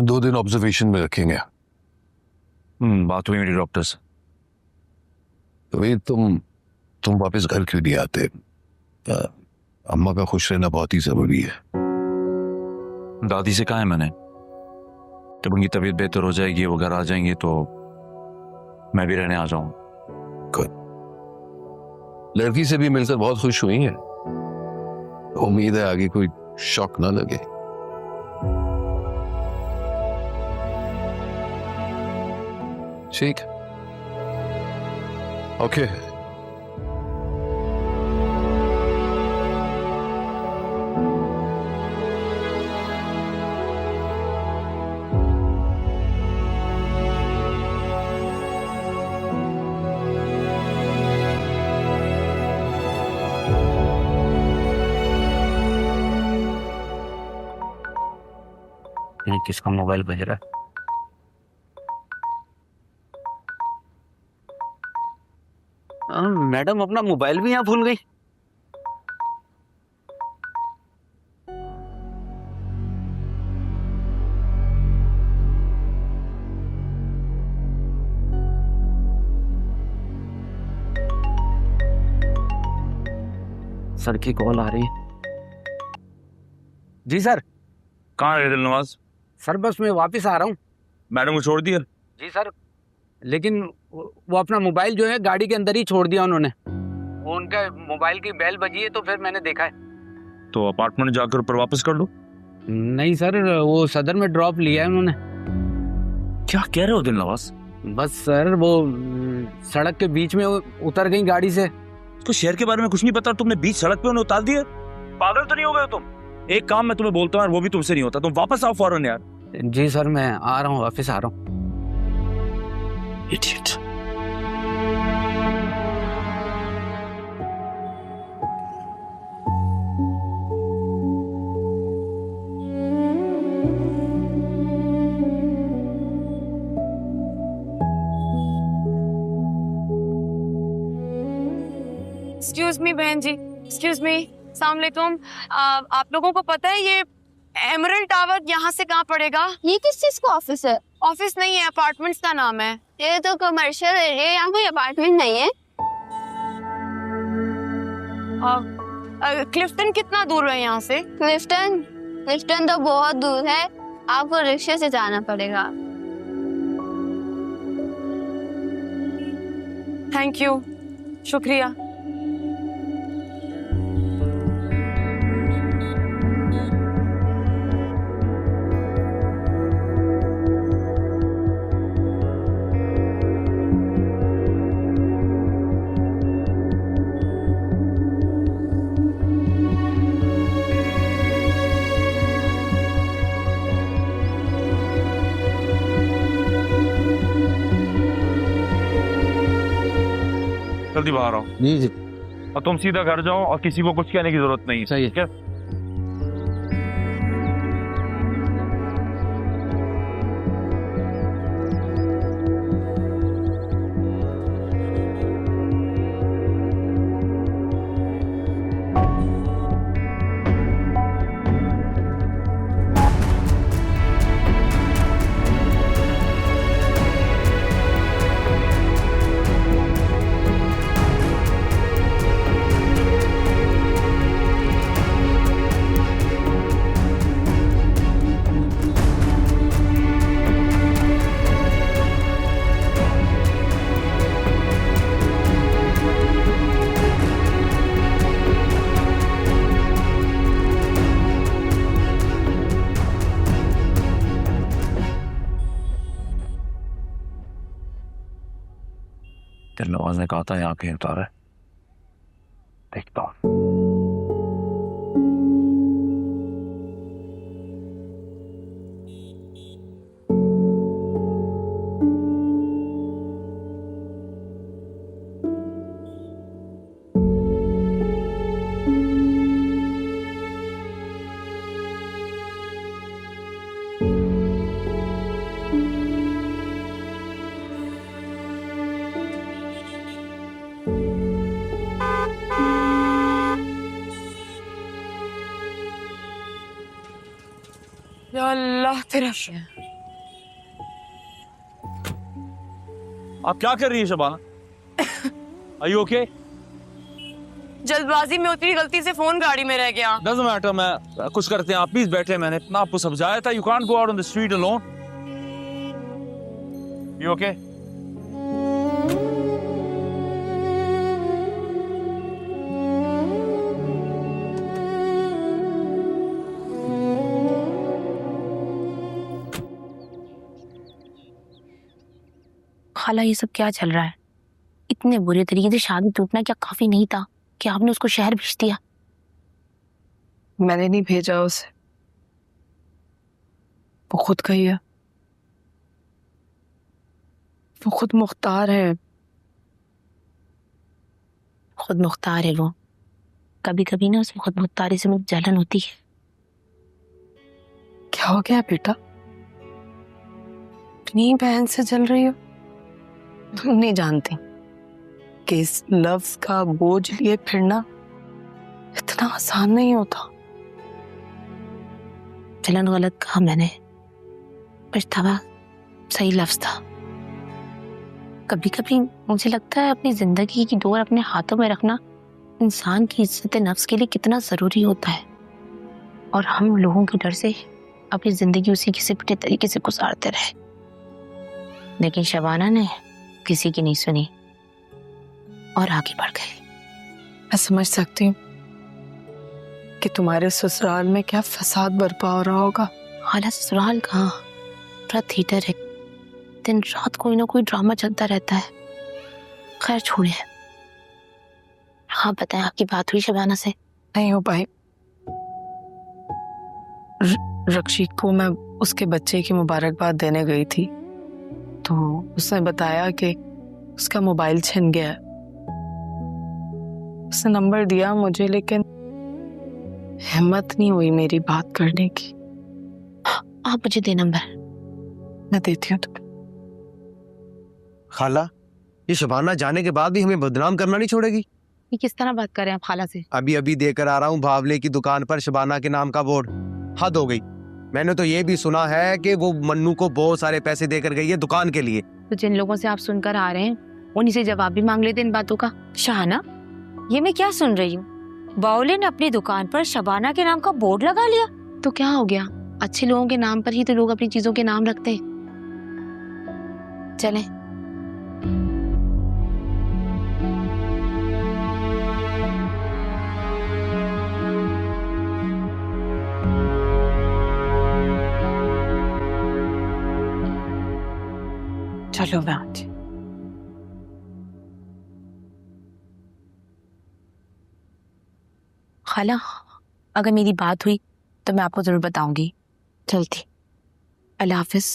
2 दिन ऑब्जर्वेशन में रखेंगे। बात हुई मेरी डॉक्टर से। तो ये तुम वापस घर क्यों नहीं आते? अम्मा का खुश रहना बहुत ही जरूरी है। दादी से कहा है मैंने, जब उनकी तबीयत बेहतर हो जाएगी, वो घर आ जाएंगे तो मैं भी रहने आ जाऊंगा। लड़की से भी मिलकर बहुत खुश हुई है। उम्मीद है आगे कोई शौक ना लगे। ठीक, ओके। किसका मोबाइल बज रहा है? मैडम अपना मोबाइल भी यहाँ भूल गई। सर की कॉल आ रही है। जी सर। कहाँ है दिलनवाज? सर बस मैं वापस आ रहा हूँ। मैडम को छोड़ दिया? जी सर, लेकिन वो अपना मोबाइल जो है गाड़ी के अंदर ही छोड़ दिया उन्होंने। वो उनका मोबाइल की बेल बजी है तो फिर मैंने देखा है। तो अपार्टमेंट जाकर ऊपर वापस कर लो। नहीं सर, वो सदर में ड्रॉप लिया है उन्होंने। क्या कह रहे हो दिलनवाज? बस सर वो सड़क के बीच में उतर गई गाड़ी से। तो शहर के बारे में कुछ नहीं पता, तुमने बीच सड़क पे उन्हें उतार दिया? पागल तो नहीं हो गए तुम? एक काम मैं तुम्हें बोलता हूँ, वो भी तुमसे नहीं होता, तुम वापस आओ फौरन यार। जी सर, मैं आ रहा हूँ, वापस आ रहा हूँ। इडियट। एक्सक्यूज मी बहन जी, एक्सक्यूज मी, अस्सलाम वालेकुम। आप लोगों को पता है ये एमरल्ड टावर यहाँ से कहाँ पड़ेगा? ये किस चीज का ऑफिस है? ऑफिस नहीं है, अपार्टमेंट्स का नाम है। ये तो कमर्शियल एरिया, यहाँ कोई अपार्टमेंट नहीं है। क्लिफ्टन कितना दूर है यहाँ से? क्लिफ्टन तो बहुत दूर है, आपको रिक्शे से जाना पड़ेगा। थैंक यू, शुक्रिया। जल्दी बाहर आओ। जी जी, और तुम सीधा घर जाओ और किसी को कुछ कहने की जरूरत नहीं है। सही है। क्या? दिलनवाज ने कहा था यहाँ कहीं उतारा है, देखता हूँ। तेरा आप क्या कर रही है शबाना? Are you okay? जल्दबाजी में उतनी गलती से फोन गाड़ी में रह गया। Doesn't matter, मैं कुछ करते हैं, आप प्लीज बैठे, मैंने इतना आपको समझाया था, you can't go out on the street alone. You okay? खाला ये सब क्या चल रहा है? इतने बुरे तरीके से शादी टूटना क्या काफी नहीं था कि आपने उसको शहर भेज दिया? मैंने नहीं भेजा उसे, वो खुद गई है। वो खुद मुख्तार है। खुद मुख्तार है वो। कभी कभी ना उसमें खुद मुख्तारी से मुझे जलन होती है। क्या हो गया बेटा? अपनी बहन से जल रही हो? तुम नहीं जानती कि इस लफ्ज का बोझ लिए फिरना इतना आसान नहीं होता। जलन गलत कहा मैंने, पछतावा सही लफ्ज था। कभी कभी मुझे लगता है अपनी जिंदगी की डोर अपने हाथों में रखना इंसान की इज्जत नफ्स के लिए कितना जरूरी होता है, और हम लोगों के डर से अपनी जिंदगी उसी किसी पिटे तरीके से गुजारते रहे। लेकिन शबाना ने किसी की नहीं सुनी और आगे बढ़ गई। मैं समझ सकती हूँ कि तुम्हारे ससुराल में क्या फसाद बर्पा हो रहा होगा। खाला ससुराल कहाँ, पूरा थिएटर है, दिन रात कोई ना कोई ड्रामा चलता रहता है। खैर छोड़िए, हाँ बताएं, आपकी बात हुई शबाना से? नहीं हो पाई। रक्षित को मैं उसके बच्चे की मुबारकबाद देने गई थी, तो उसने बताया कि उसका मोबाइल छिन गया है। उसने नंबर दिया मुझे, लेकिन हिम्मत नहीं हुई मेरी बात करने की। आप मुझे दे नंबर। मैं देती हूँ तुम्हें। खाला, ये शबाना जाने के बाद भी हमें बदनाम करना नहीं छोड़ेगी। ये किस तरह बात कर रहे हैं आप खाला से? अभी अभी देकर आ रहा हूँ भावले की दुकान पर शबाना के नाम का बोर्ड। हद हो गई। मैंने तो ये भी सुना है कि वो मन्नू को बहुत सारे पैसे देकर गई है दुकान के लिए। तो जिन लोगों से आप सुनकर आ रहे हैं उन्हीं से जवाब भी मांग लेते इन बातों का। शाहना, ये मैं क्या सुन रही हूँ? बाउले ने अपनी दुकान पर शबाना के नाम का बोर्ड लगा लिया। तो क्या हो गया, अच्छे लोगों के नाम पर ही तो लोग अपनी चीजों के नाम रखते हैं। चलें। चलो मैं आती। खाला, अगर मेरी बात हुई तो मैं आपको जरूर बताऊंगी। चलती। अल्लाह हाफिज।